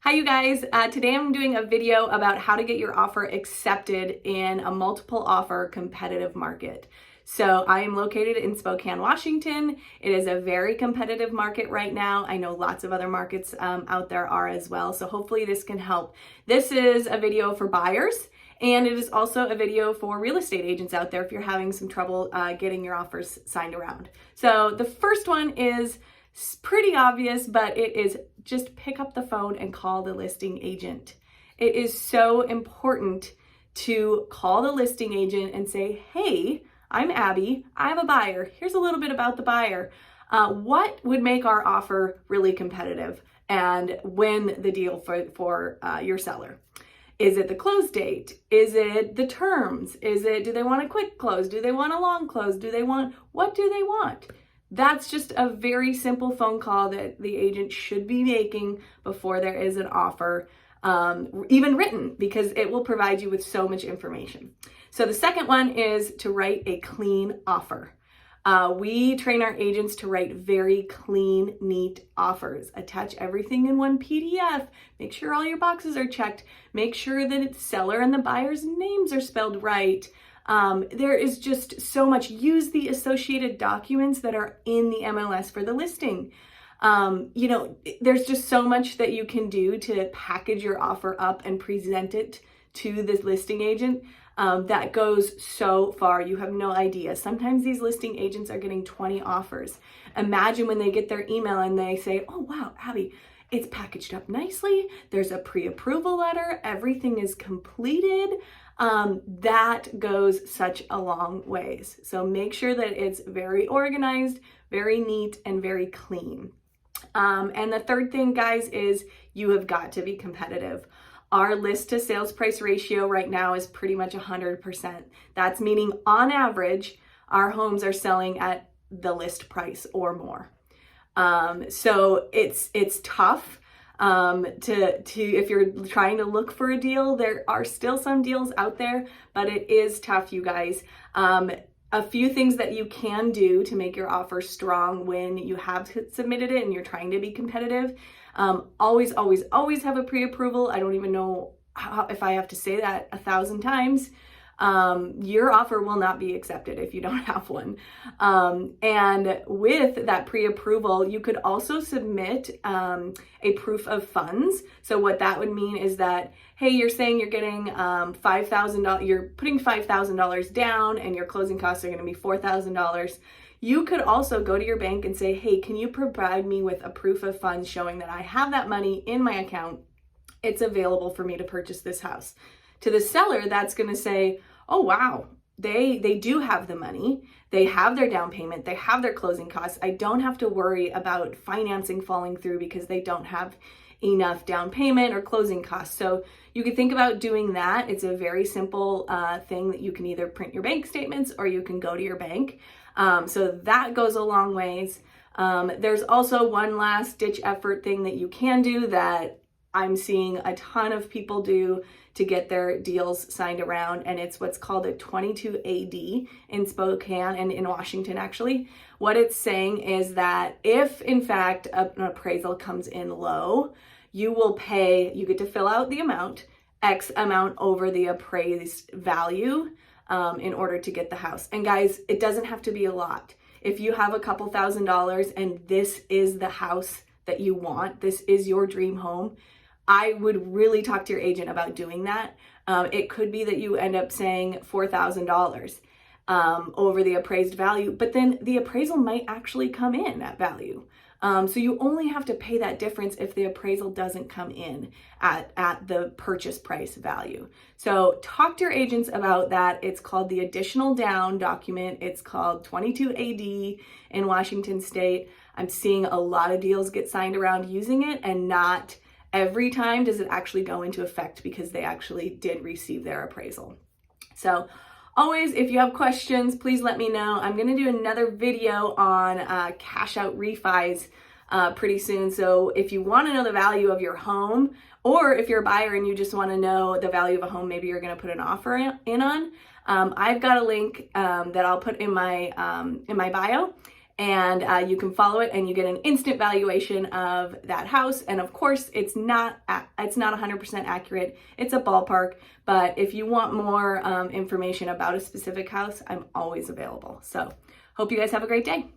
Hi you guys, today I'm doing a video about how to get your offer accepted in a multiple offer competitive market. So I am located in Spokane, Washington. It is a very competitive market right now. I know lots of other markets out there are as well. So hopefully this can help. This is a video for buyers, and it is also a video for real estate agents out there if you're having some trouble getting your offers signed around. So the first one is pretty obvious, but it is just pick up the phone and call the listing agent. It is so important to call the listing agent and say, hey, I'm Abby, I have a buyer. Here's a little bit about the buyer. What would make our offer really competitive and win the deal for your seller? Is it the close date? Is it the terms? Do they want a quick close? Do they want a long close? What do they want? That's just a very simple phone call that the agent should be making before there is an offer, even written, because it will provide you with so much information. So the second one is to write a clean offer. We train our agents to write very clean, neat offers. Attach everything in one PDF. Make sure all your boxes are checked. Make sure that the seller and the buyer's names are spelled right. There is just so much. Use the associated documents that are in the MLS for the listing. There's just so much that you can do to package your offer up and present it to this listing agent. That goes so far. You have no idea. Sometimes these listing agents are getting 20 offers. Imagine when they get their email and they say, oh, wow, Abby, it's packaged up nicely. There's a pre-approval letter. Everything is completed. That goes such a long ways. So make sure that it's very organized, very neat, and very clean. And the third thing, guys, is you have got to be competitive. Our list to sales price ratio right now is pretty much 100%. That's meaning on average, our homes are selling at the list price or more. So it's tough. If you're trying to look for a deal, there are still some deals out there, but it is tough, you guys. A few things that you can do to make your offer strong when you have submitted it and you're trying to be competitive. Always have a pre-approval. I don't even know if I have to say that 1,000 times. Your offer will not be accepted if you don't have one. And with that pre-approval, you could also submit a proof of funds. So what that would mean is that, hey, you're saying you're getting $5,000, you're putting $5,000 down and your closing costs are going to be $4,000. You could also go to your bank and say, hey, can you provide me with a proof of funds showing that I have that money in my account? It's available for me to purchase this house. To the seller, that's going to say, oh, wow, they do have the money. They have their down payment. They have their closing costs. I don't have to worry about financing falling through because they don't have enough down payment or closing costs. So you could think about doing that. It's a very simple thing that you can either print your bank statements or you can go to your bank. So that goes a long ways. There's also one last ditch effort thing that you can do that I'm seeing a ton of people do to get their deals signed around, and it's what's called a 22 AD in Spokane and in Washington, actually. What it's saying is that if, in fact, an appraisal comes in low, you get to fill out the amount, X amount over the appraised value in order to get the house. And guys, it doesn't have to be a lot. If you have a couple $1,000s and this is the house that you want, this is your dream home, I would really talk to your agent about doing that. It could be that you end up saying $4,000 over the appraised value, but then the appraisal might actually come in at value. So you only have to pay that difference if the appraisal doesn't come in at the purchase price value. So talk to your agents about that. It's called the additional down document. It's called 22 AD in Washington State. I'm seeing a lot of deals get signed around using it, and not every time does it actually go into effect because they actually did receive their appraisal. So always, if you have questions, please let me know. I'm going to do another video on cash out refis pretty soon. So if you want to know the value of your home, or if you're a buyer and you just want to know the value of a home, maybe you're going to put an offer in on, I've got a link that I'll put in my bio. and you can follow it and you get an instant valuation of that house. And of course, it's not 100% accurate. It's a ballpark, but if you want more information about a specific house, I'm always available. So hope you guys have a great day.